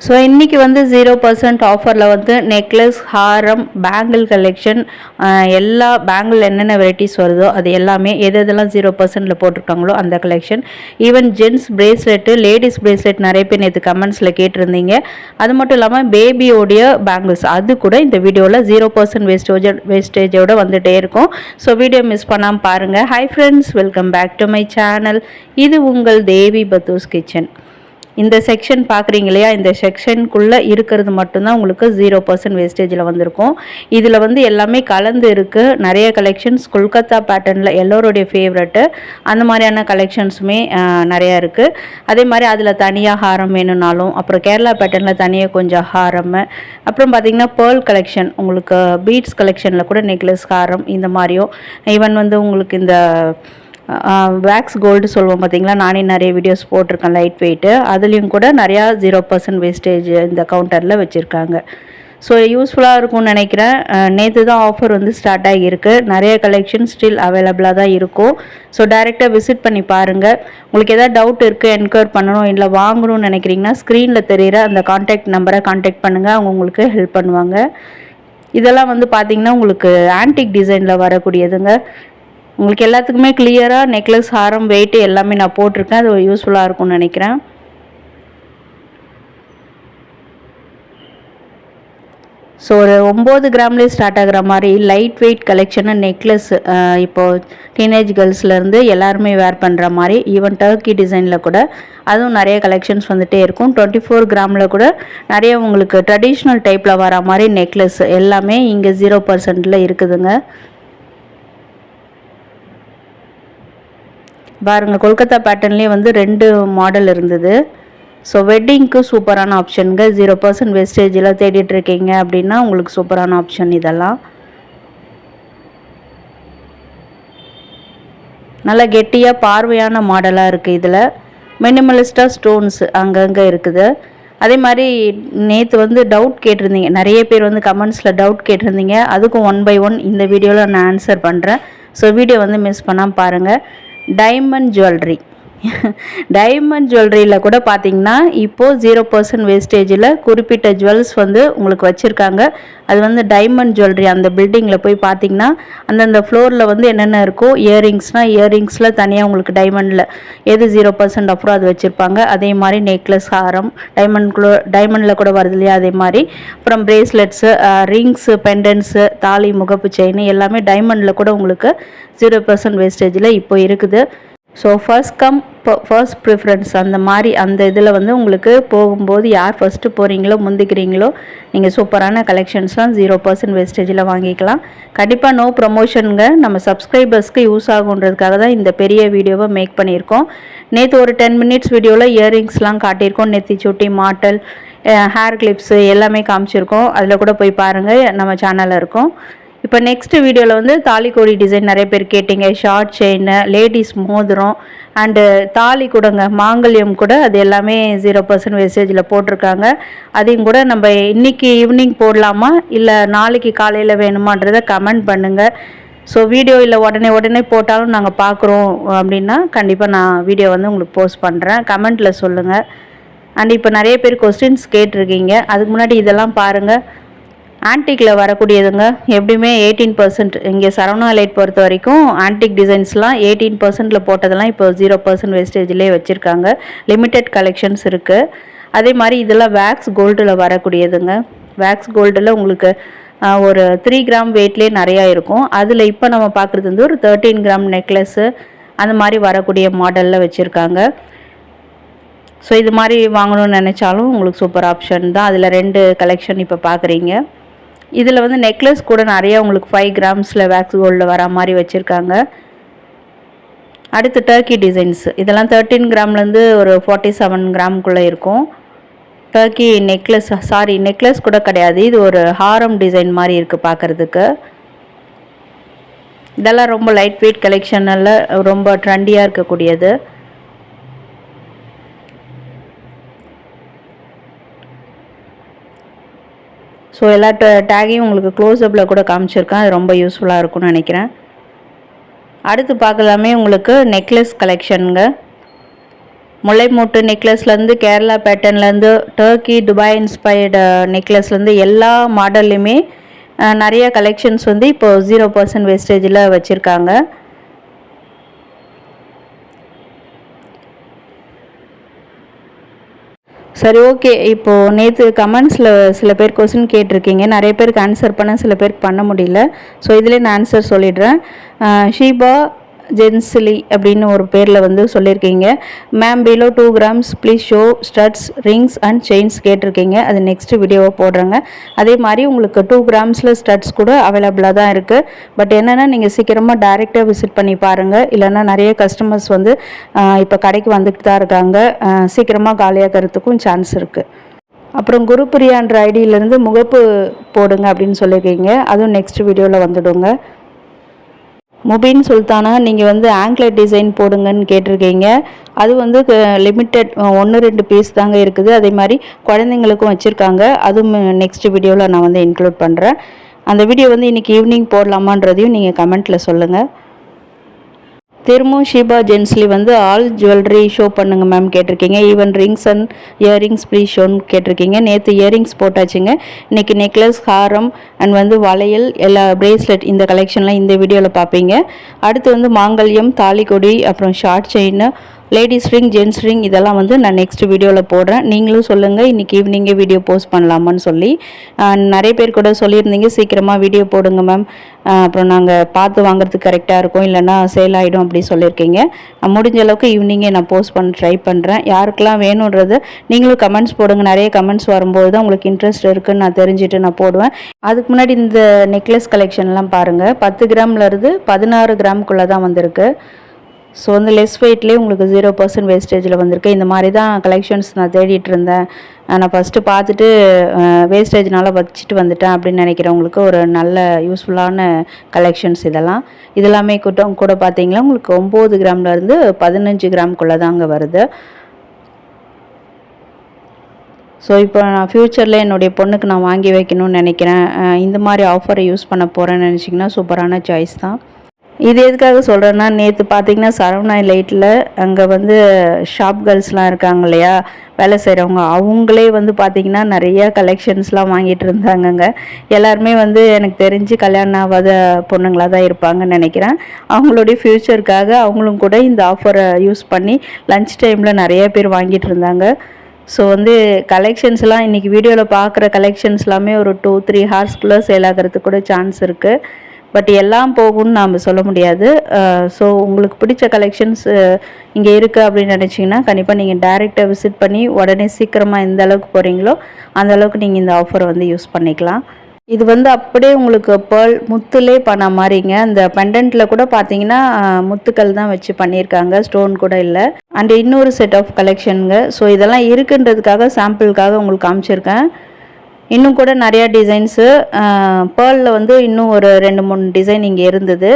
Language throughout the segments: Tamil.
ஸோ இன்றைக்கி வந்து 0% ஆஃபரில் வந்து நெக்லஸ், ஹாரம், பேங்கிள் கலெக்ஷன், எல்லா பேங்கிள் என்னென்ன வெரைட்டிஸ் வருதோ அது எல்லாமே எதெல்லாம் 0%ல் போட்டிருக்காங்களோ அந்த collection. Even gents bracelet, ladies bracelet நிறைய பேர் நேற்று கமெண்ட்ஸில் கேட்டிருந்தீங்க. அது மட்டும் இல்லாமல் பேபியோடைய பேங்கிள்ஸ் அது கூட இந்த வீடியோவில் 0% வேஸ்டேஜோடு வந்துகிட்டே இருக்கும். ஸோ வீடியோ மிஸ் பண்ணாமல் பாருங்கள். Hi friends, welcome back to my channel. இது உங்கள் தேவி பத்தூஸ் கிச்சன். இந்த செக்ஷன் பார்க்குறீங்க இல்லையா, இந்த செக்ஷனுக்குள்ளே இருக்கிறது மட்டும்தான் உங்களுக்கு 0% வேஸ்டேஜில் வந்திருக்கும். இதில் வந்து எல்லாமே கலந்து இருக்குது. நிறைய கலெக்ஷன்ஸ் கொல்கத்தா பேட்டர்னில் எல்லோருடைய ஃபேவரெட்டு, அந்த மாதிரியான கலெக்ஷன்ஸுமே நிறையா இருக்குது. அதே மாதிரி அதில் தனியாக ஹாரம் வேணும்னாலும், அப்புறம் கேரளா பேட்டர்னில் தனியாக கொஞ்சம் ஹாரம், அப்புறம் பார்த்திங்கன்னா பேர்ல் கலெக்ஷன், உங்களுக்கு பீட்ஸ் கலெக்ஷனில் கூட நெக்லஸ், ஹாரம் இந்த மாதிரியும், ஈவன் வந்து உங்களுக்கு இந்த வேக்ஸ் கோல்டு சொல்லுவோம் பார்த்திங்களா, நானே நிறைய வீடியோஸ் போட்டிருக்கேன் லைட் வெயிட்டு, அதுலேயும் கூட நிறையா 0% வேஸ்டேஜ் இந்த கவுண்டரில் வச்சுருக்காங்க. ஸோ யூஸ்ஃபுல்லாக இருக்கும்னு நினைக்கிறேன். நேற்று தான் ஆஃபர் வந்து ஸ்டார்ட் ஆகியிருக்கு. நிறைய கலெக்ஷன் ஸ்டில் அவைலபிளாக தான் இருக்கும். ஸோ டைரெக்டாக விசிட் பண்ணி பாருங்கள். உங்களுக்கு எதாவது டவுட் இருக்குது, என்கொயர் பண்ணணும் இல்லை வாங்கணும்னு நினைக்கிறீங்கன்னா ஸ்க்ரீனில் தெரிகிற அந்த கான்டாக்ட் நம்பரை கான்டாக்ட் பண்ணுங்கள், அவங்க உங்களுக்கு ஹெல்ப் பண்ணுவாங்க. இதெல்லாம் வந்து பார்த்திங்கன்னா உங்களுக்கு ஆன்டிக் டிசைனில் வரக்கூடியதுங்க. உங்களுக்கு எல்லாத்துக்குமே கிளியராக நெக்லஸ், ஹாரம், வெயிட்டு எல்லாமே நான் போட்டிருக்கேன். அது யூஸ்ஃபுல்லாக இருக்கும்னு நினைக்கிறேன். ஸோ ஒரு 9 கிராம்லேயே ஸ்டார்ட் ஆகிற மாதிரி லைட் வெயிட் கலெக்ஷனு நெக்லஸ், இப்போது டீனேஜ் கேர்ள்ஸ்லேருந்து எல்லாருமே வேர் பண்ணுற மாதிரி, ஈவன் டர்க்கி டிசைனில் கூட அதுவும் நிறைய கலெக்ஷன்ஸ் வந்துகிட்டே இருக்கும். 24 கிராமில் கூட நிறைய உங்களுக்கு ட்ரெடிஷ்னல் டைப்பில் வர மாதிரி நெக்லஸ் எல்லாமே இங்கே 0%ல் இருக்குதுங்க. பாருங்கள், கொல்கத்தா பேட்டர்ன்லேயே வந்து 2 மாடல் இருந்தது. ஸோ வெட்டிங்க்கு சூப்பரான ஆப்ஷனுங்க. 0% வேஸ்டேஜில் தேடிட்டுருக்கீங்க அப்படின்னா உங்களுக்கு சூப்பரான ஆப்ஷன் இதெல்லாம். நல்லா கெட்டியாக பார்வையான மாடலாக இருக்குது. இதில் மினிமலிஸ்டாக ஸ்டோன்ஸ் அங்கங்கே இருக்குது. அதே மாதிரி நேற்று வந்து டவுட் கேட்டிருந்தீங்க, நிறைய பேர் வந்து கமெண்ட்ஸில் டவுட் கேட்டிருந்தீங்க. அதுக்கும் 1 by 1 இந்த வீடியோவில் நான் ஆன்சர் பண்ணுறேன். ஸோ வீடியோ வந்து மிஸ் பண்ணாமல் பாருங்கள். டைமண்ட் ஜுவல்லரி, டைமண்ட் ஜுவல்லரியில் கூட பார்த்திங்கன்னா இப்போது 0% வேஸ்டேஜில் குறிப்பிட்ட ஜுவல்ஸ் வந்து உங்களுக்கு வச்சுருக்காங்க. அது வந்து டைமண்ட் ஜுவல்லரி அந்த பில்டிங்கில் போய் பார்த்திங்கன்னா அந்தந்த ஃப்ளோரில் வந்து என்னென்ன இருக்கோ, இயரிங்ஸ்னால் இயரிங்ஸில் தனியாக உங்களுக்கு டைமண்டில் எது 0% அப்புறம் அது வச்சுருப்பாங்க. அதே மாதிரி நெக்லஸ், ஹாரம், டைமண்டில் கூட வருது இல்லையா, அதே மாதிரி அப்புறம் பிரேஸ்லெட்ஸு, ரிங்ஸு, பெண்டன்ஸு, தாலி, முகப்பு செயின் எல்லாமே டைமண்டில் கூட உங்களுக்கு 0% வேஸ்டேஜில் இப்போ இருக்குது. So first come first preference அந்த மாதிரி அந்த இதில் வந்து உங்களுக்கு போகும்போது யார் ஃபஸ்ட்டு போகிறீங்களோ முந்திக்கிறீங்களோ நீங்கள் சூப்பரான கலெக்ஷன்ஸ்லாம் 0% வேஸ்டேஜில் வாங்கிக்கலாம். கண்டிப்பாக நோ ப்ரமோஷனுங்க, நம்ம சப்ஸ்கிரைபர்ஸ்க்கு யூஸ் ஆகுன்றதுக்காக தான் இந்த பெரிய வீடியோவை மேக் பண்ணியிருக்கோம். நேற்று ஒரு 10 மினிட்ஸ் வீடியோவில் இயரிங்ஸ்லாம் காட்டியிருக்கோம். நெத்தி சுட்டி, மாட்டல், ஹேர் கிளிப்ஸு எல்லாமே காமிச்சிருக்கோம். அதில் கூட போய் பாருங்கள், நம்ம சேனலில் இருக்கும். இப்போ நெக்ஸ்ட் வீடியோவில் வந்து தாலிக்கோடி டிசைன் நிறைய பேர் கேட்டிங்க. ஷார்ட் செயின், லேடிஸ் மோதிரம் அண்டு தாலி கூடங்க, மாங்கல்யம் கூட அது எல்லாமே 0% வேஸ்டேஜில் போட்டிருக்காங்க. அதையும் கூட நம்ம இன்றைக்கி ஈவினிங் போடலாமா இல்லை நாளைக்கு காலையில் வேணுமான்றதை கமெண்ட் பண்ணுங்கள். ஸோ வீடியோ இல்லை உடனே போட்டாலும் நாங்கள் பார்க்குறோம் அப்படின்னா கண்டிப்பாக நான் வீடியோ வந்து உங்களுக்கு போஸ்ட் பண்ணுறேன். கமெண்ட்டில் சொல்லுங்கள். அண்ட் இப்போ நிறைய பேர் கொஸ்டின்ஸ் கேட்டிருக்கீங்க. அதுக்கு முன்னாடி இதெல்லாம் பாருங்கள். ஆன்டிக்கில் வரக்கூடியதுங்க, எப்படியுமே 18%. இங்கே சரவணா லைட் பொறுத்த வரைக்கும் ஆன்டிக் டிசைன்ஸ்லாம் 18%ல் போட்டதெல்லாம் இப்போ 0% வேஸ்டேஜ்லேயே வச்சுருக்காங்க. லிமிட்டெட் கலெக்ஷன்ஸ் இருக்குது. அதே மாதிரி இதெல்லாம் வேக்ஸ் கோல்டில் வரக்கூடியதுங்க. வேக்ஸ் கோல்டில் உங்களுக்கு ஒரு 3 கிராம் வெயிட்லேயே நிறையா இருக்கும். அதில் இப்போ நம்ம பார்க்குறது வந்து ஒரு 13 கிராம் நெக்லஸ்ஸு அந்த மாதிரி வரக்கூடிய மாடலில் வச்சுருக்காங்க. ஸோ இது மாதிரி வாங்கணும்னு நினச்சாலும் உங்களுக்கு சூப்பர் ஆப்ஷன் தான். அதில் 2 கலெக்ஷன் இப்போ பார்க்குறீங்க. இதில் வந்து நெக்லஸ் கூட நிறையா உங்களுக்கு 5 கிராம்ஸில் வேக்ஸ் கோல்டில் வர மாதிரி வச்சுருக்காங்க. அடுத்து டர்க்கி டிசைன்ஸ், இதெல்லாம் 13 கிராம்லேருந்து ஒரு 47 கிராமுக்குள்ளே இருக்கும். டர்க்கி நெக்லஸ், நெக்லஸ் கூட கிடையாது, இது ஒரு ஹாரம் டிசைன் மாதிரி இருக்குது பார்க்குறதுக்கு. இதெல்லாம் ரொம்ப லைட் வெயிட் கலெக்ஷனில் ரொம்ப ட்ரெண்டியாக இருக்கக்கூடியது. ஸோ எல்லா டேகையும் உங்களுக்கு க்ளோஸ்அப்பில் கூட காமிச்சிருக்கேன். அது ரொம்ப யூஸ்ஃபுல்லாக இருக்கும்னு நினைக்கிறேன். அடுத்து பார்க்கலாமே உங்களுக்கு நெக்லஸ் கலெக்ஷனுங்க. முல்லை மொட்டு நெக்லஸ்லேருந்து கேரளா பேட்டர்ன்லேருந்து டர்க்கி துபாய் இன்ஸ்பயர்டு நெக்லஸ்லேருந்து எல்லா மாடல்லையுமே நிறைய கலெக்ஷன்ஸ் வந்து இப்போது 0% வேஸ்டேஜில் வச்சுருக்காங்க. சரி, ஓகே. இப்போது நேற்று கமெண்ட்ஸில் சில பேர் கொஸ்டின் கேட்டிருக்கீங்க. நிறைய பேருக்கு ஆன்சர் பண்ண, சில பேருக்கு பண்ண முடியல. ஸோ இதிலே நான் ஆன்சர் சொல்லிடுறேன். ஷீபா ஜென்சிலி அப்படின்னு ஒரு பேரில் வந்து சொல்லியிருக்கீங்க. Ma'am below 2 grams please show studs rings and chains கேட்டிருக்கீங்க. அது நெக்ஸ்ட் வீடியோவை போடுறேங்க. அதே மாதிரி உங்களுக்கு 2 grams ஸ்டட்ஸ் கூட அவைலபிளாக தான் இருக்குது. பட் என்னென்னா நீங்கள் சீக்கிரமாக டைரெக்டாக விசிட் பண்ணி பாருங்கள். இல்லைன்னா நிறைய கஸ்டமர்ஸ் வந்து இப்போ கடைக்கு வந்துட்டு தான் இருக்காங்க. சீக்கிரமாக காலியாகிறதுக்கும் சான்ஸ் இருக்குது. அப்புறம் குருப்பிரியான்ற ஐடியிலேருந்து முகப்பு போடுங்க அப்படின்னு சொல்லியிருக்கீங்க. அதுவும் நெக்ஸ்ட் வீடியோவில் வந்துடுங்க. முபின் சுல்தானா நீங்கள் வந்து ஆங்க்லெட் டிசைன் போடுங்கன்னு கேட்டிருக்கீங்க. அது வந்து லிமிட்டட் 1-2 பீஸ் தாங்க இருக்குது. அதே மாதிரி குழந்தைங்களுக்கும் வச்சுருக்காங்க. அதுவும் நெக்ஸ்ட் வீடியோவில் நான் வந்து இன்க்ளூட் பண்ணுறேன். அந்த வீடியோ வந்து இன்றைக்கி ஈவினிங் போடலாமான்றதையும் நீங்கள் கமெண்ட்டில் சொல்லுங்கள். திரும்பவும் ஷீபா ஜென்ஸ்லி வந்து ஆல் ஜுவல்லரி ஷோ பண்ணுங்க மேம் கேட்டிருக்கீங்க. Even rings and earrings please ஷோன்னு கேட்டிருக்கீங்க. நேற்று இயரிங்ஸ் போட்டாச்சுங்க. இன்றைக்கி நெக்லஸ், ஹாரம் அண்ட் வந்து வளையல், எல்லா பிரேஸ்லெட் இந்த கலெக்ஷன்லாம் இந்த வீடியோவில் பார்ப்பீங்க. அடுத்து வந்து மாங்கல்யம், தாலிக்கொடி, அப்புறம் short chain, ladies ring, gents ring இதெல்லாம் வந்து நான் நெக்ஸ்ட் வீடியோவில் போடுறேன். நீங்களும் சொல்லுங்கள் இன்றைக்கி ஈவினிங்கே வீடியோ போஸ்ட் பண்ணலாமான்னு சொல்லி. நிறைய பேர் கூட சொல்லியிருந்தீங்க சீக்கிரமாக வீடியோ போடுங்க மேம், அப்புறம் நாங்கள் பார்த்து வாங்குறதுக்கு கரெக்டாக இருக்கும், இல்லைன்னா சேல் ஆகிடும் அப்படி சொல்லியிருக்கீங்க. முடிஞ்ச அளவுக்கு ஈவினிங்கே நான் போஸ்ட் பண்ண ட்ரை பண்ணுறேன். யாருக்கெல்லாம் வேணுன்றது நீங்களும் கமெண்ட்ஸ் போடுங்க. நிறைய கமெண்ட்ஸ் வரும்போது தான் உங்களுக்கு இன்ட்ரெஸ்ட் இருக்குதுன்னு நான் தெரிஞ்சுட்டு நான் போடுவேன். அதுக்கு முன்னாடி இந்த நெக்லஸ் கலெக்ஷன்லாம் பாருங்கள். 10 கிராம்லேருந்து 16 கிராமுக்குள்ளே தான் வந்திருக்கு. ஸோ வந்து லெஸ் வெயிட்லேயே உங்களுக்கு 0% வேஸ்டேஜில் வந்திருக்கு. இந்த மாதிரி தான் கலெக்ஷன்ஸ் நான் தேடிட்டு இருந்தேன். நான் ஃபஸ்ட்டு பார்த்துட்டு வேஸ்டேஜ்னால வச்சுட்டு வந்துட்டேன் அப்படின்னு நினைக்கிறவங்களுக்கு ஒரு நல்ல யூஸ்ஃபுல்லான கலெக்ஷன்ஸ் இதெல்லாம். இதெல்லாமே கூட பார்த்தீங்கன்னா உங்களுக்கு 9 கிராம்லேருந்து 15 கிராமுக்குள்ளே தாங்க வருது. ஸோ இப்போ நான் ஃப்யூச்சரில் என்னுடைய பொண்ணுக்கு நான் வாங்கி வைக்கணும்னு நினைக்கிறேன். இந்த மாதிரி ஆஃபரை யூஸ் பண்ண போகிறேன்னு நினச்சிங்கன்னா சூப்பரான சாய்ஸ் தான். இது எதுக்காக சொல்கிறேன்னா, நேற்று பார்த்தீங்கன்னா சரவணா லைட்டில் அங்கே வந்து ஷாப் கேர்ள்ஸ்லாம் இருக்காங்க இல்லையா, வேலை செய்கிறவங்க, அவங்களே வந்து பார்த்திங்கன்னா நிறையா கலெக்ஷன்ஸ்லாம் வாங்கிட்டு இருந்தாங்கங்க. எல்லாருமே வந்து எனக்கு தெரிஞ்சு கல்யாணம் ஆகாத பொண்ணுங்களாக தான் இருப்பாங்கன்னு நினைக்கிறேன். அவங்களுடைய ஃப்யூச்சருக்காக அவங்களும் கூட இந்த ஆஃபரை யூஸ் பண்ணி லன்ச் டைமில் நிறைய பேர் வாங்கிட்டு இருந்தாங்க. ஸோ வந்து கலெக்ஷன்ஸ்லாம் இன்றைக்கி வீடியோவில் பார்க்குற கலெக்ஷன்ஸ் எல்லாமே ஒரு 2-3 ஹார்ஸ்க்குள்ளே சேல் ஆகிறதுக்கு கூட சான்ஸ் இருக்குது. பட் எல்லாம் போகும்னு நாம் சொல்ல முடியாது. ஸோ உங்களுக்கு பிடிச்ச கலெக்ஷன்ஸ் இங்கே இருக்குது அப்படின்னு நினச்சிங்கன்னா கண்டிப்பாக நீங்கள் டைரெக்டாக விசிட் பண்ணி உடனே சீக்கிரமாக எந்த அளவுக்கு போகிறீங்களோ அந்த அளவுக்கு நீங்கள் இந்த ஆஃபரை வந்து யூஸ் பண்ணிக்கலாம். இது வந்து அப்படியே உங்களுக்கு பேர்ல் முத்துலே பண்ண மாதிரிங்க. அந்த பெண்டன்ட்டில் கூட பார்த்தீங்கன்னா முத்துக்கள் தான் வச்சு பண்ணியிருக்காங்க, ஸ்டோன் கூட இல்லை. அண்ட் இன்னொரு செட் ஆஃப் கலெக்ஷனுங்க. ஸோ இதெல்லாம் இருக்குன்றதுக்காக சாம்பிளுக்காக உங்களுக்கு காமிச்சிருக்கேன். இன்னும் கூட நிறையா டிசைன்ஸு பேர்லில் வந்து இன்னும் ஒரு 2-3 டிசைன் இங்கே இருந்தது.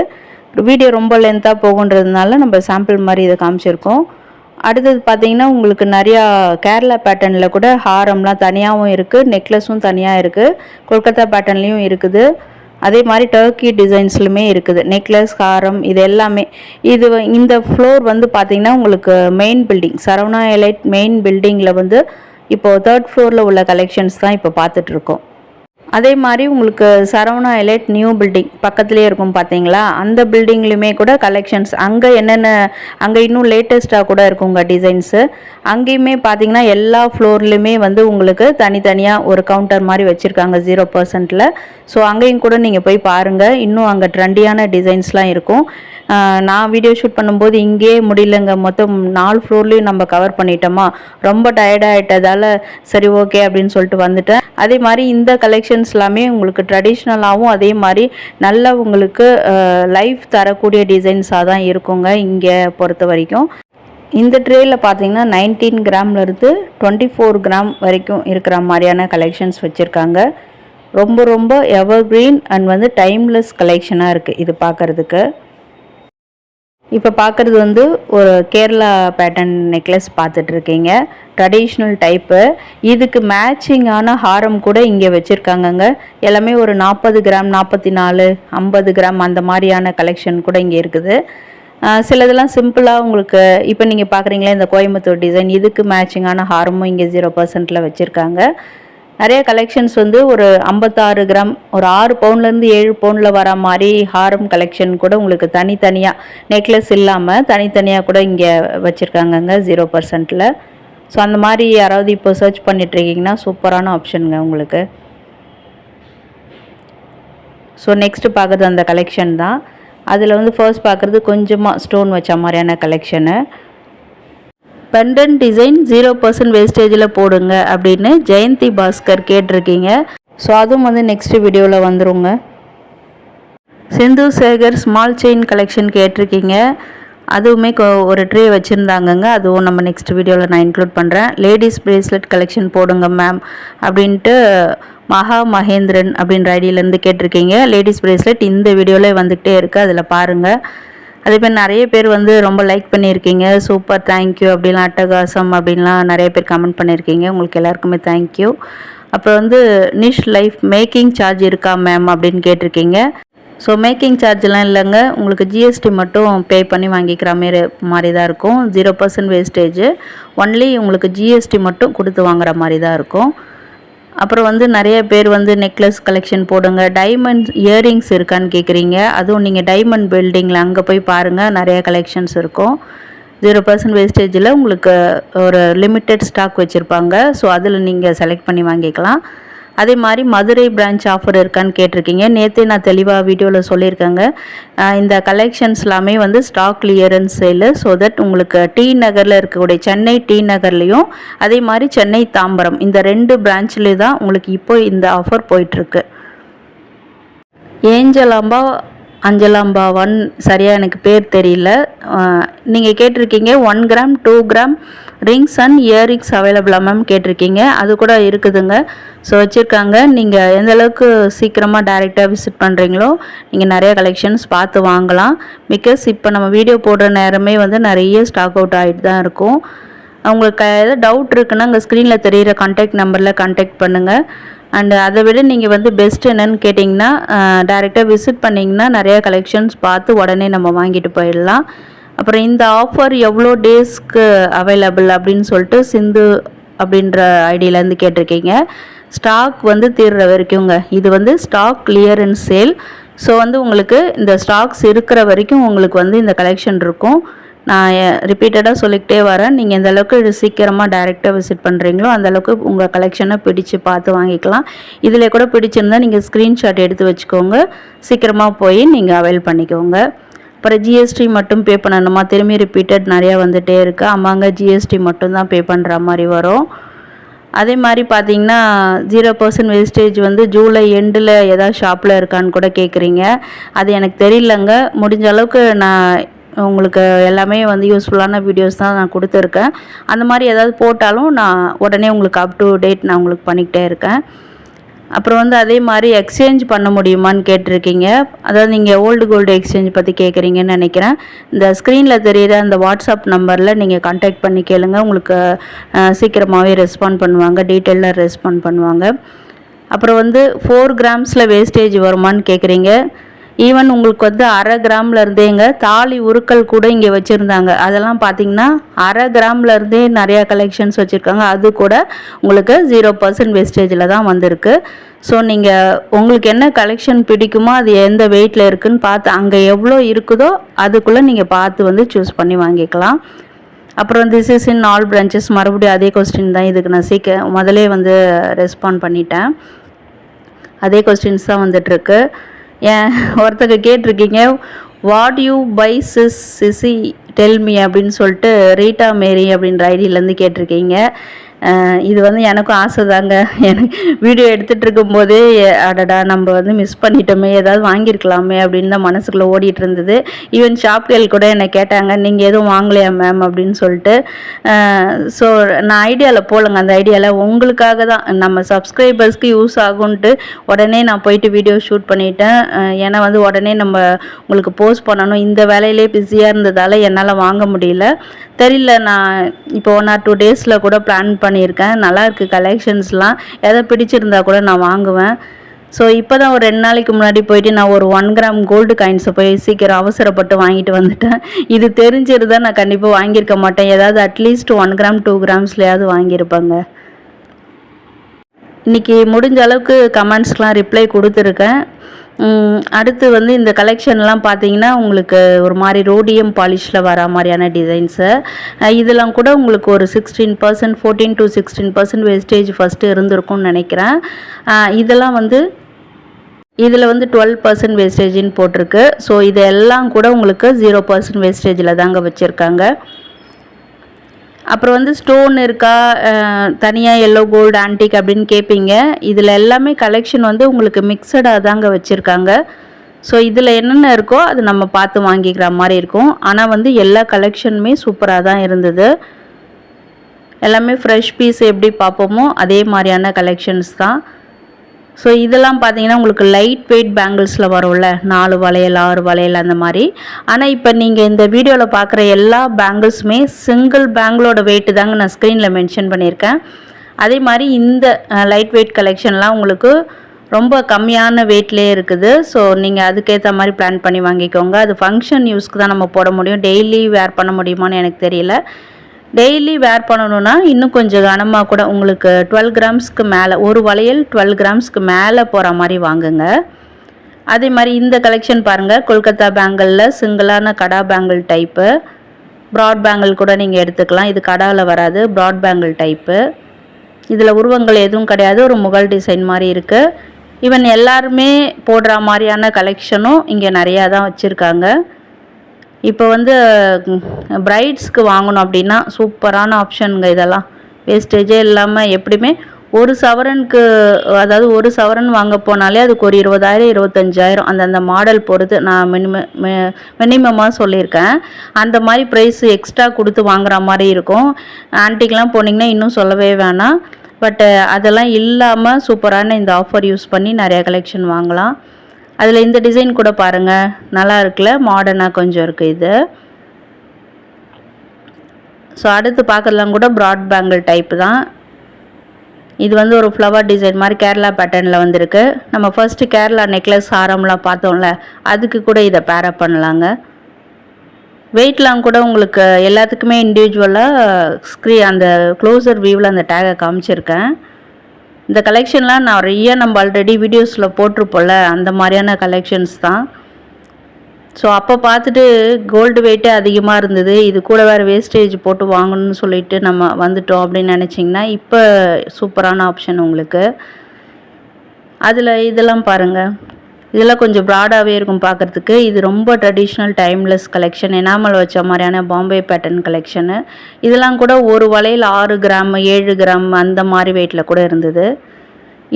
வீடியோ ரொம்ப லென்த்தாக போகுன்றதுனால நம்ம சாம்பிள் மாதிரி இதை காமிச்சிருக்கோம். அடுத்தது பார்த்திங்கன்னா உங்களுக்கு நிறையா கேரளா பேட்டர்னில் கூட ஹாரம்லாம் தனியாகவும் இருக்குது, நெக்லஸும் தனியாக இருக்குது, கொல்கத்தா பேட்டர்ன்லேயும் இருக்குது. அதே மாதிரி டர்க்கி டிசைன்ஸ்லுமே இருக்குது நெக்லஸ், ஹாரம் இது எல்லாமே. இந்த ஃப்ளோர் வந்து பார்த்திங்கன்னா உங்களுக்கு main building Saravana elite main பில்டிங்கில் வந்து இப்போது 3rd ஃப்ளோரில் உள்ள கலெக்ஷன்ஸ் தான் இப்போ பார்த்துட்ருக்கோம். அதே மாதிரி உங்களுக்கு சரவணா எலைட் நியூ பில்டிங் பக்கத்துலேயே இருக்கும் பார்த்தீங்களா, அந்த பில்டிங்லையுமே கூட கலெக்ஷன்ஸ் அங்கே என்னென்ன அங்கே இன்னும் லேட்டஸ்ட்டாக கூட இருக்குங்க டிசைன்ஸு. அங்கேயுமே பார்த்தீங்கன்னா எல்லா ஃப்ளோர்லேயுமே வந்து உங்களுக்கு தனித்தனியாக ஒரு கவுண்டர் மாதிரி வச்சுருக்காங்க 0%. ஸோ அங்கேயும் கூட நீங்கள் போய் பாருங்கள். இன்னும் அங்கே ட்ரெண்டியான டிசைன்ஸ்லாம் இருக்கும். நான் வீடியோ ஷூட் பண்ணும்போது இங்கேயே முடியலங்க, மொத்தம் 4 ஃப்ளோர்லேயும் நம்ம கவர் பண்ணிட்டோமா, ரொம்ப டயர்டாகிட்டதால் சரி ஓகே அப்படின்னு சொல்லிட்டு வந்துட்டேன். அதே மாதிரி இந்த கலெக்ஷன்ஸ் எல்லாமே உங்களுக்கு ட்ரெடிஷ்னலாகவும் அதே மாதிரி நல்லா உங்களுக்கு லைஃப் தரக்கூடிய டிசைன்ஸாக தான் இருக்குங்க இங்கே பொறுத்த வரைக்கும். இந்த ட்ரேயில் பார்த்தீங்கன்னா 19 கிராம்லேருந்து 24 கிராம் வரைக்கும் இருக்கிற மாதிரியான கலெக்ஷன்ஸ் வச்சுருக்காங்க. ரொம்ப ரொம்ப எவர்கிரீன் அண்ட் வந்து டைம்லெஸ் கலெக்ஷனாக இருக்குது இது பார்க்குறதுக்கு. இப்போ பார்க்குறது வந்து ஒரு கேரளா பேட்டர்ன் நெக்லஸ் பார்த்துட்ருக்கீங்க, ட்ரெடிஷ்னல் டைப்பு. இதுக்கு மேட்சிங்கான ஹாரம் கூட இங்கே வச்சுருக்காங்கங்க. எல்லாமே ஒரு 40 கிராம், 44, 50 கிராம் அந்த மாதிரியான கலெக்ஷன் கூட இங்கே இருக்குது. சிலதெல்லாம் சிம்பிளாக உங்களுக்கு இப்போ நீங்கள் பார்க்குறீங்களா இந்த கோயம்புத்தூர் டிசைன், இதுக்கு மேட்சிங்கான ஹாரமும் இங்கே 0%ல் வச்சுருக்காங்க. நிறைய கலெக்ஷன்ஸ் வந்து ஒரு 56 கிராம் ஒரு 6 பவுன்லேருந்து 7 பவுனில் வர மாதிரி ஹாரம் கலெக்ஷன் கூட உங்களுக்கு தனித்தனியாக நெக்லஸ் இல்லாமல் தனித்தனியாக கூட இங்கே வச்சுருக்காங்கங்க 0%ல். ஸோ அந்த மாதிரி யாராவது இப்போ சர்ச் பண்ணிட்டுருக்கீங்கன்னா சூப்பரான ஆப்ஷனுங்க உங்களுக்கு. ஸோ நெக்ஸ்ட்டு பார்க்குறது அந்த கலெக்ஷன் தான். அதில் வந்து ஃபர்ஸ்ட் பார்க்குறது கொஞ்சமாக ஸ்டோன் வச்ச மாதிரியான கலெக்ஷனு. பெண்டன் டிசைன் 0% வேஸ்டேஜில் போடுங்க அப்படின்னு ஜெயந்தி பாஸ்கர் கேட்டிருக்கீங்க. ஸோ அதுவும் வந்து நெக்ஸ்ட் வீடியோவில் வந்துருங்க. சிந்து சேகர் ஸ்மால் செயின் கலெக்ஷன் கேட்டிருக்கீங்க. அதுவுமே ஒரு ட்ரே வச்சுருந்தாங்கங்க. அதுவும் நம்ம நெக்ஸ்ட் வீடியோவில் நான் இன்க்ளூட் பண்ணுறேன். லேடிஸ் பிரேஸ்லெட் கலெக்ஷன் போடுங்க மேம் அப்படின்ட்டு மகா மகேந்திரன் அப்படின்ற ஐடியிலேருந்து கேட்டிருக்கீங்க. லேடிஸ் பிரேஸ்லெட் இந்த வீடியோவில் வந்துக்கிட்டே இருக்குது, அதில் பாருங்கள். அதே மாதிரி நிறைய பேர் வந்து ரொம்ப லைக் பண்ணியிருக்கீங்க. சூப்பர், தேங்க்யூ அப்படின்லாம், அட்டகாசம் அப்படின்லாம் நிறைய பேர் கமெண்ட் பண்ணியிருக்கீங்க. உங்களுக்கு எல்லாருக்குமே தேங்க்யூ. அப்புறம் வந்து நிஷ் லைஃப் மேக்கிங் சார்ஜ் இருக்கா மேம் அப்படின்னு கேட்டிருக்கீங்க. ஸோ மேக்கிங் சார்ஜெலாம் இல்லைங்க, உங்களுக்கு ஜிஎஸ்டி மட்டும் பே பண்ணி வாங்கிக்கிற மாதிரி தான் இருக்கும். 0% வேஸ்டேஜ், ஒன்லி உங்களுக்கு ஜிஎஸ்டி மட்டும் கொடுத்து வாங்குற மாதிரி தான் இருக்கும். அப்புறம் வந்து நிறைய பேர் வந்து நெக்லஸ் கலெக்ஷன் போடுங்க, டைமண்ட் இயரிங்ஸ் இருக்கான்னு கேட்குறீங்க. அதுவும் நீங்கள் டைமண்ட் பில்டிங்கில் அங்கே போய் பாருங்கள், நிறைய கலெக்ஷன்ஸ் இருக்கும். 0% வேஸ்டேஜில் உங்களுக்கு ஒரு லிமிட்டட் ஸ்டாக் வச்சுருப்பாங்க. ஸோ அதில் நீங்கள் செலக்ட் பண்ணி வாங்கிக்கலாம். அதே மாதிரி மதுரை பிரான்ச் ஆஃபர் இருக்கான்னு கேட்டிருக்கீங்க. நேற்றே நான் தெளிவாக வீடியோவில் சொல்லியிருக்கேங்க. இந்த கலெக்ஷன்ஸ் எல்லாமே வந்து ஸ்டாக் கிளியரன்ஸ் சேலு. ஸோ தட் உங்களுக்கு டி நகரில் இருக்கக்கூடிய சென்னை டி நகர்லேயும் அதே மாதிரி சென்னை தாம்பரம் இந்த 2 பிரான்ச்லேயும் தான் உங்களுக்கு இப்போ இந்த ஆஃபர் போயிட்டுருக்கு. ஏஞ்சலாம்பா அஞ்சலாம்பாவான் சரியாக எனக்கு பேர் தெரியல. நீங்கள் கேட்டிருக்கீங்க 1 gram 2 gram rings and earrings அவைலபிளாக மேம் கேட்டிருக்கீங்க. அது கூட இருக்குதுங்க. ஸோ வச்சுருக்காங்க. நீங்கள் எந்த அளவுக்கு சீக்கிரமாக டைரெக்டாக விசிட் பண்ணுறீங்களோ நீங்கள் நிறைய கலெக்ஷன்ஸ் பார்த்து வாங்கலாம். பிகாஸ் இப்போ நம்ம வீடியோ போடுற நேரமே வந்து நிறைய ஸ்டாக் அவுட் ஆகிட்டு தான் இருக்கும். உங்களுக்கு ஏதாவது டவுட் இருக்குன்னா அங்கே ஸ்க்ரீனில் தெரிகிற கான்டாக்ட் நம்பரில் கான்டாக்ட் பண்ணுங்கள். அண்டு அதை விட நீங்கள் வந்து பெஸ்ட் என்னன்னு கேட்டிங்கன்னா டைரெக்டாக விசிட் பண்ணிங்கன்னா நிறையா கலெக்ஷன்ஸ் பார்த்து உடனே நம்ம வாங்கிட்டு போயிடலாம். அப்புறம் இந்த ஆஃபர் எவ்வளோ டேஸ்க்கு அவைலபிள் அப்படின்னு சொல்லிட்டு சிந்து அப்படின்ற ஐடியிலேருந்து கேட்டிருக்கீங்க. ஸ்டாக் வந்து தீர்ற வரைக்குங்க. இது வந்து ஸ்டாக் கிளியரன்ஸ் சேல். ஸோ வந்து உங்களுக்கு இந்த ஸ்டாக்ஸ் இருக்கிற வரைக்கும் உங்களுக்கு வந்து இந்த கலெக்ஷன் இருக்கும். நான் ரிப்பீட்டடாக சொல்லிக்கிட்டே வரேன். நீங்கள் எந்த அளவுக்கு சீக்கிரமாக டைரெக்டாக விசிட் பண்ணுறீங்களோ அந்தளவுக்கு உங்கள் கலெக்ஷனை பிடிச்சி பார்த்து வாங்கிக்கலாம். இதில் கூட பிடிச்சிருந்தால் நீங்கள் ஸ்க்ரீன்ஷாட் எடுத்து வச்சுக்கோங்க, சீக்கிரமாக போய் நீங்கள் அவைல் பண்ணிக்கோங்க. அப்புறம் ஜிஎஸ்டி மட்டும் பே பண்ணணுமா, திரும்பி ரிப்பீட்டட் நிறையா வந்துகிட்டே இருக்குது. ஆமாங்க, ஜிஎஸ்டி மட்டும்தான் பே பண்ணுற மாதிரி வரும். அதே மாதிரி பார்த்தீங்கன்னா 0% வேஸ்டேஜ் வந்து ஜூலை எண்டில் ஏதாவது ஷாப்பில் இருக்கான்னு கூட கேட்குறீங்க. அது எனக்கு தெரியலங்க. முடிஞ்ச அளவுக்கு நான் உங்களுக்கு எல்லாமே வந்து யூஸ்ஃபுல்லான வீடியோஸ் தான் நான் கொடுத்துருக்கேன். அந்த மாதிரி ஏதாவது போட்டாலும் நான் உடனே உங்களுக்கு அப் டு டேட் நான் உங்களுக்கு பண்ணிக்கிட்டே இருக்கேன். அப்புறம் வந்து அதே மாதிரி எக்ஸ்சேஞ்ச் பண்ண முடியுமான்னு கேட்டிருக்கீங்க. அதாவது நீங்கள் ஓல்டு கோல்டு எக்ஸ்சேஞ்ச் பற்றி கேட்குறீங்கன்னு நினைக்கிறேன். இந்த ஸ்க்ரீனில் தெரிகிற அந்த வாட்ஸ்அப் நம்பரில் நீங்கள் கான்டாக்ட் பண்ணி கேளுங்க. உங்களுக்கு சீக்கிரமாகவே ரெஸ்பாண்ட் பண்ணுவாங்க, டீட்டெயிலாக ரெஸ்பாண்ட் பண்ணுவாங்க. அப்புறம் வந்து 4 கிராம்ஸில் வேஸ்டேஜ் வருமானு கேட்குறீங்க. ஈவன் உங்களுக்கு வந்து 1/2 கிராமில் இருந்தேங்க தாலி உருக்கள் கூட இங்கே வச்சுருந்தாங்க. அதெல்லாம் பார்த்திங்கன்னா 1/2 கிராமில் இருந்தே நிறையா கலெக்ஷன்ஸ் வச்சுருக்காங்க. அது கூட உங்களுக்கு 0% வேஸ்டேஜில் தான் வந்திருக்கு. ஸோ நீங்கள் உங்களுக்கு என்ன கலெக்ஷன் பிடிக்குமோ அது எந்த வெயிட்டில் இருக்குதுன்னு பார்த்து அங்கே எவ்வளோ இருக்குதோ அதுக்குள்ளே நீங்கள் பார்த்து வந்து சூஸ் பண்ணி வாங்கிக்கலாம். அப்புறம் this is in all branches, மறுபடியும் அதே கொஸ்டின் தான். இதுக்கு நான் முதலே வந்து ரெஸ்பாண்ட் பண்ணிட்டேன். அதே கொஸ்டின்ஸ் தான் வந்துட்டுருக்கு. ஏன் ஒருத்தங்க கேட்டிருக்கீங்க, what you buy CC tell me அப்படின்னு சொல்லிட்டு ரீட்டா மேரி அப்படின்ற ஐடியிலேருந்து கேட்டிருக்கீங்க. இது வந்து எனக்கும் ஆசை தாங்க. எனக்கு வீடியோ எடுத்துகிட்டு இருக்கும்போதே அடடா நம்ம வந்து மிஸ் பண்ணிட்டோமே, ஏதாவது வாங்கியிருக்கலாமே அப்படின்னு தான் மனசுக்குள்ளே ஓடிட்டு இருந்தது. ஈவன் ஷாப்கள் கூட என்னை கேட்டாங்க, நீங்கள் எதுவும் வாங்கலையா மேம் அப்படின்னு சொல்லிட்டு. ஸோ நான் ஐடியாவில் போலங்க, அந்த ஐடியாவில் உங்களுக்காக தான், நம்ம சப்ஸ்கிரைபர்ஸ்க்கு யூஸ் ஆகுன்ட்டு உடனே நான் போயிட்டு வீடியோ ஷூட் பண்ணிட்டேன். ஏன்னா வந்து உடனே நம்ம உங்களுக்கு போஸ்ட் பண்ணணும். இந்த வேலையிலே பிஸியாக இருந்ததால் என்னால் வாங்க முடியல. தெரியல, நான் இப்போ 1 or 2 டேஸில் கூட பிளான் பண்ணியிருக்கேன். நல்லாயிருக்கு கலெக்ஷன்ஸ்லாம். எதை பிடிச்சிருந்தா கூட நான் வாங்குவேன். ஸோ இப்போ தான் ஒரு 2 நாளைக்கு முன்னாடி போயிட்டு நான் ஒரு 1 கிராம் கோல்டு காயின்ஸை போய் சீக்கிரம் அவசரப்பட்டு வாங்கிட்டு வந்துட்டேன். இது தெரிஞ்சிருந்தா நான் கண்டிப்பாக வாங்கியிருக்க மாட்டேன். ஏதாவது அட்லீஸ்ட் 1 கிராம் 2 கிராம்ஸ்லையாவது வாங்கியிருப்பேங்க. இன்றைக்கி முடிஞ்ச அளவுக்கு கமெண்ட்ஸ்க்கெலாம் ரிப்ளை கொடுத்துருக்கேன். அடுத்து வந்து இந்த கலெக்ஷன்லாம் பார்த்தீங்கன்னா உங்களுக்கு ஒரு மாதிரி ரோடியம் பாலிஷில் வர மாதிரியான டிசைன்ஸு. இதெல்லாம் கூட உங்களுக்கு ஒரு 16% 14 to 16% வேஸ்டேஜ் ஃபஸ்ட்டு இருந்திருக்கும்னு நினைக்கிறேன். இதெல்லாம் வந்து இதில் வந்து 12% வேஸ்டேஜின்னு போட்டிருக்கு. ஸோ இதெல்லாம் கூட உங்களுக்கு 0% வேஸ்டேஜில் தாங்க வச்சுருக்காங்க. அப்புறம் வந்து ஸ்டோன் இருக்கா, தனியாக எல்லோ கோல்டு ஆன்டிக் அப்படின்னு கேட்பீங்க. இதில் எல்லாமே கலெக்ஷன் வந்து உங்களுக்கு மிக்சடாக தாங்க வச்சுருக்காங்க. ஸோ இதில் என்னென்ன இருக்கோ அது நம்ம பார்த்து வாங்கிக்கிற மாதிரி இருக்கும். ஆனால் வந்து எல்லா கலெக்ஷனுமே சூப்பராக தான் இருந்தது. எல்லாமே ஃப்ரெஷ் பீஸ் எப்படி பார்ப்போமோ அதே மாதிரியான கலெக்ஷன்ஸ் தான். ஸோ இதெல்லாம் பார்த்தீங்கன்னா உங்களுக்கு லைட் வெயிட் பேங்கிள்ஸில் வரும்ல, 4 வளையல் 6 வளையல் அந்த மாதிரி. ஆனால் இப்போ நீங்கள் இந்த வீடியோவில் பார்க்குற எல்லா பேங்கிள்ஸுமே சிங்கிள் பேங்கிளோட வெயிட்டு தாங்க நான் ஸ்க்ரீனில் மென்ஷன் பண்ணியிருக்கேன். அதே மாதிரி இந்த லைட் வெயிட் கலெக்ஷன்லாம் உங்களுக்கு ரொம்ப கம்மியான வெயிட்லேயே இருக்குது. ஸோ நீங்கள் அதுக்கேற்ற மாதிரி பிளான் பண்ணி வாங்கிக்கோங்க. அது ஃபங்க்ஷன் யூஸ்க்கு தான் நம்ம போட முடியும். டெய்லி வேர் பண்ண முடியுமான்னு எனக்கு தெரியல. டெய்லி வேர் பண்ணணுன்னா இன்னும் கொஞ்சம் கனமாக கூட உங்களுக்கு 12 கிராம்ஸ்க்கு மேலே, ஒரு வளையல் 12 கிராம்ஸ்க்கு மேலே போகிற மாதிரி வாங்குங்க. அதே மாதிரி இந்த கலெக்ஷன் பாருங்கள், கொல்கத்தா பேங்கிளில் சிங்கிளான கடா பேங்கிள் டைப்பு. ப்ராட் பேங்கிள் கூட நீங்கள் எடுத்துக்கலாம். இது கடாவில் வராது, ப்ராட் பேங்கிள் டைப்பு. இதில் உருவங்கள் எதுவும் கிடையாது, ஒரு முகல் டிசைன் மாதிரி இருக்குது. ஈவன் எல்லாருமே போடுற மாதிரியான கலெக்ஷனும் இங்கே நிறையா தான் வச்சுருக்காங்க. இப்போ வந்து பிரைட்ஸ்க்கு வாங்கணும் அப்படின்னா சூப்பரான ஆப்ஷனுங்க இதெல்லாம். வேஸ்டேஜே இல்லாமல் எப்படியுமே ஒரு சவரனுக்கு, அதாவது ஒரு சவரன் வாங்க போனாலே அதுக்கு ஒரு 20,000 25,000 அந்தந்த மாடல் பொறுத்து நான் மினிமமாக சொல்லியிருக்கேன். அந்த மாதிரி ப்ரைஸ் எக்ஸ்ட்ரா கொடுத்து வாங்குற மாதிரி இருக்கும். ஆன்ட்டிக்கெலாம் போனீங்கன்னா இன்னும் சொல்லவே வேணாம். பட் அதெல்லாம் இல்லாமல் சூப்பரான இந்த ஆஃபர் யூஸ் பண்ணி நிறையா கலெக்ஷன் வாங்கலாம். அதில் இந்த டிசைன் கூட பாருங்கள், நல்லா இருக்குல்ல, மாடர்னாக கொஞ்சம் இருக்குது இது. ஸோ அடுத்து பார்க்குறதுலாம் கூட ப்ராட் பேங்கிள் டைப்பு தான். இது வந்து ஒரு ஃப்ளவர் டிசைன் மாதிரி கேரளா பேட்டர்னில் வந்திருக்கு. நம்ம ஃபர்ஸ்ட்டு கேரளா நெக்லஸ் ஹாரம்லாம் பார்த்தோம்ல, அதுக்கு கூட இதை பேரப் பண்ணலாங்க. வெயிட்லாம் கூட உங்களுக்கு எல்லாத்துக்குமே இண்டிவிஜுவலாக அந்த க்ளோசர் வியூவில் அந்த டேகை காமிச்சிருக்கேன். இந்த கலெக்ஷன்லாம் நிறைய நம்ம ஆல்ரெடி வீடியோஸில் போட்டிருப்போம்ல, அந்த மாதிரியான கலெக்ஷன்ஸ் தான். ஸோ அப்போ பார்த்துட்டு கோல்டு வெயிட்டே அதிகமாக இருந்தது, இது கூட வேறு வேஸ்டேஜ் போட்டு வாங்கணும்னு சொல்லிட்டு நம்ம வந்துட்டோம் அப்படின்னு நினச்சிங்கன்னா இப்போ சூப்பரான ஆப்ஷன் உங்களுக்கு. அதில் இதெல்லாம் பாருங்கள், இதெல்லாம் கொஞ்சம் ப்ராடாகவே இருக்கும் பார்க்குறதுக்கு. இது ரொம்ப ட்ரெடிஷ்னல் டைம்லெஸ் கலெக்ஷன், எனாமல் வச்ச மாதிரியான பாம்பே பேட்டர்ன் கலெக்ஷனு. இதெல்லாம் கூட ஒரு வளையல் 6 கிராம் 7 கிராம் அந்த மாதிரி வெயிட்டில் கூட இருந்தது.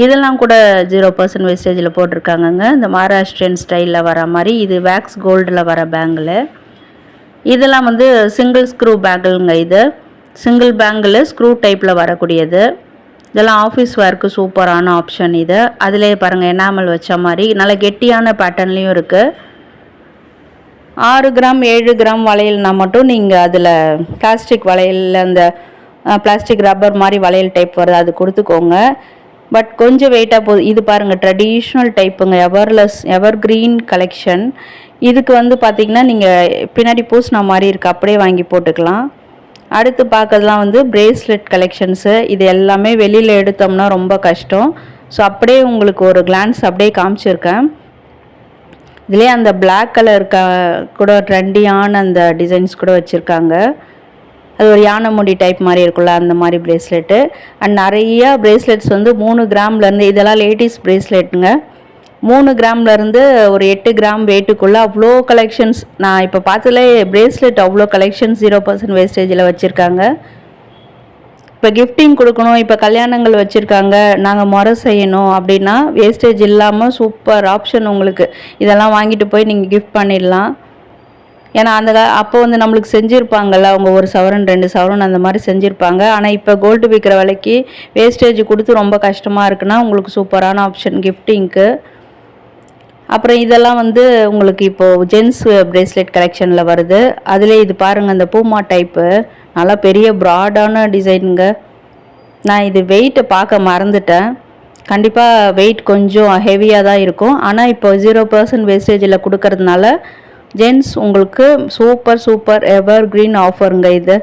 இதெல்லாம் கூட 0% வேஸ்டேஜில் போட்டிருக்காங்கங்க. இந்த மகாராஷ்டிரியன் ஸ்டைலில் வர மாதிரி, இது வேக்ஸ் கோல்டில் வர பேங்கிள். இதெல்லாம் வந்து சிங்கிள் ஸ்க்ரூ பேங்கிள்ங்க. இது சிங்கிள் பேங்கிள் ஸ்க்ரூ டைப்பில் வரக்கூடியது. இதெல்லாம் ஆஃபீஸ் வேர்க்கு சூப்பரான ஆப்ஷன் இது. அதிலே பாருங்கள், எனாமல் வச்ச மாதிரி நல்ல கெட்டியான பேட்டர்ன்லேயும் இருக்குது. 6 கிராம் 7 கிராம் வளையல்னா மட்டும் நீங்கள் அதில் பிளாஸ்டிக் வளையல், அந்த பிளாஸ்டிக் ரப்பர் மாதிரி வளையல் டைப் வருது, அது கொடுத்துக்கோங்க. பட் கொஞ்சம் வெயிட்டாக போகுது. இது பாருங்கள், ட்ரெடிஷ்னல் டைப்புங்க, எவர் கிரீன் கலெக்ஷன். இதுக்கு வந்து பார்த்திங்கன்னா நீங்கள் பின்னாடி பூசின மாதிரி இருக்குது, அப்படியே வாங்கி போட்டுக்கலாம். அடுத்து பார்க்கறதுலாம் வந்து பிரேஸ்லெட் கலெக்ஷன்ஸு. இது எல்லாமே வெளியில் எடுத்தோம்னா ரொம்ப கஷ்டம். ஸோ அப்படியே உங்களுக்கு ஒரு கிளான்ஸ் அப்படியே காமிச்சிருக்கேன். இதுலேயே அந்த பிளாக் கலர் கூட ட்ரெண்டியான அந்த டிசைன்ஸ் கூட வச்சுருக்காங்க. அது ஒரு யானை முடி டைப் மாதிரி இருக்குல்ல, அந்த மாதிரி பிரேஸ்லெட்டு. அண்ட் நிறையா பிரேஸ்லெட்ஸ் வந்து 3 கிராம்லேருந்து, இதெல்லாம் லேடிஸ் பிரேஸ்லெட்டுங்க, 3 கிராம்லேருந்து ஒரு 8 கிராம் வெயிட்டுக்குள்ளே அவ்வளோ கலெக்ஷன்ஸ். நான் இப்போ பார்த்ததுல பிரேஸ்லெட் அவ்வளோ கலெக்ஷன்ஸ் 0% வேஸ்டேஜில் வச்சுருக்காங்க. இப்போ கிஃப்டிங் கொடுக்கணும், இப்போ கல்யாணங்கள் வச்சுருக்காங்க, நாங்கள் முறை செய்யணும் அப்படின்னா வேஸ்டேஜ் இல்லாமல் சூப்பர் ஆப்ஷன் உங்களுக்கு. இதெல்லாம் வாங்கிட்டு போய் நீங்கள் கிஃப்ட் பண்ணிடலாம். ஏன்னா அப்போ வந்து நம்மளுக்கு செஞ்சுருப்பாங்கள்ல, அவங்க 1 சவரன் 2 சவரன் அந்த மாதிரி செஞ்சுருப்பாங்க. ஆனால் இப்போ கோல்டு விற்கிற விலைக்கு வேஸ்டேஜ் கொடுத்து ரொம்ப கஷ்டமாக இருக்குன்னா உங்களுக்கு சூப்பரான ஆப்ஷன் கிஃப்டிங்க்கு. அப்புறம் இதெல்லாம் வந்து உங்களுக்கு இப்போது ஜென்ஸ் பிரேஸ்லெட் கலெக்ஷனில் வருது. அதிலே இது பாருங்கள், அந்த பூமா டைப்பு நல்லா பெரிய ப்ராடான டிசைனுங்க. நான் இது வெயிட்டை பார்க்க மறந்துட்டேன். கண்டிப்பாக வெயிட் கொஞ்சம் ஹெவியாக தான் இருக்கும். ஆனால் இப்போ 0% வேஸ்டேஜில் கொடுக்கறதுனால ஜென்ஸ் உங்களுக்கு சூப்பர் சூப்பர் எவர் கிரீன் ஆஃபருங்க இது.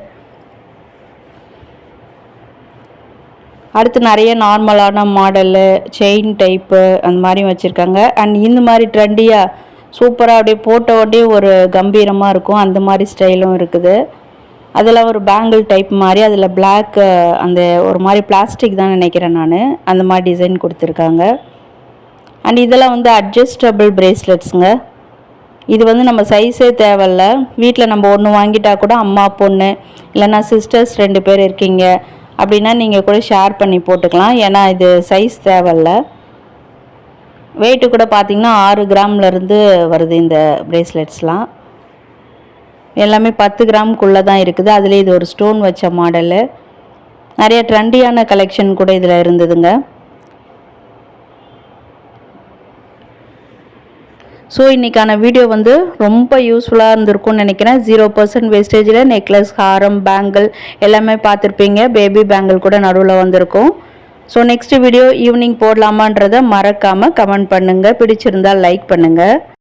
அடுத்து நிறைய நார்மலான மாடலு செயின் டைப்பு அந்த மாதிரி வச்சுருக்காங்க. அண்ட் இந்த மாதிரி ட்ரெண்டியாக சூப்பராக அப்படியே போட்ட உடனே ஒரு கம்பீரமாக இருக்கும், அந்த மாதிரி ஸ்டைலும் இருக்குது. அதில் ஒரு பேங்கிள் டைப் மாதிரி, அதில் பிளாக் அந்த ஒரு மாதிரி பிளாஸ்டிக் தான் நினைக்கிறேன் நான், அந்த மாதிரி டிசைன் கொடுத்துருக்காங்க. அண்ட் இதெல்லாம் வந்து அட்ஜஸ்டபிள் பிரேஸ்லெட்ஸுங்க. இது வந்து நம்ம சைஸே தேவையில்ல, வீட்டில் நம்ம ஒன்று வாங்கிட்டா கூட அம்மா பொண்ணு இல்லைன்னா சிஸ்டர்ஸ் 2 பேர் இருக்கீங்க அப்படின்னா நீங்கள் கூட ஷேர் பண்ணி போட்டுக்கலாம். ஏன்னா இது சைஸ் தேவையில்ல. வெயிட்டு கூட பார்த்திங்கன்னா 6 கிராம்லேருந்து வருது இந்த பிரேஸ்லெட்ஸ்லாம். எல்லாமே 10 கிராமுக்குள்ளே தான் இருக்குது. அதில் இது ஒரு ஸ்டோன் வச்ச மாடலு. நிறைய ட்ரெண்டியான கலெக்ஷன் கூட இதில் இருந்ததுங்க. ஸோ இன்றைக்கான வீடியோ வந்து ரொம்ப யூஸ்ஃபுல்லாக இருந்திருக்கும்னு நினைக்கிறேன். 0% வேஸ்டேஜில் நெக்லஸ், ஹாரம், பேங்கிள் எல்லாமே பார்த்துருப்பீங்க. பேபி பேங்கிள் கூட நடுவில் வந்திருக்கும். ஸோ நெக்ஸ்ட் வீடியோ ஈவினிங் போடலாமான்றதை மறக்காமல் கமெண்ட் பண்ணுங்கள். பிடிச்சிருந்தால் லைக் பண்ணுங்கள்.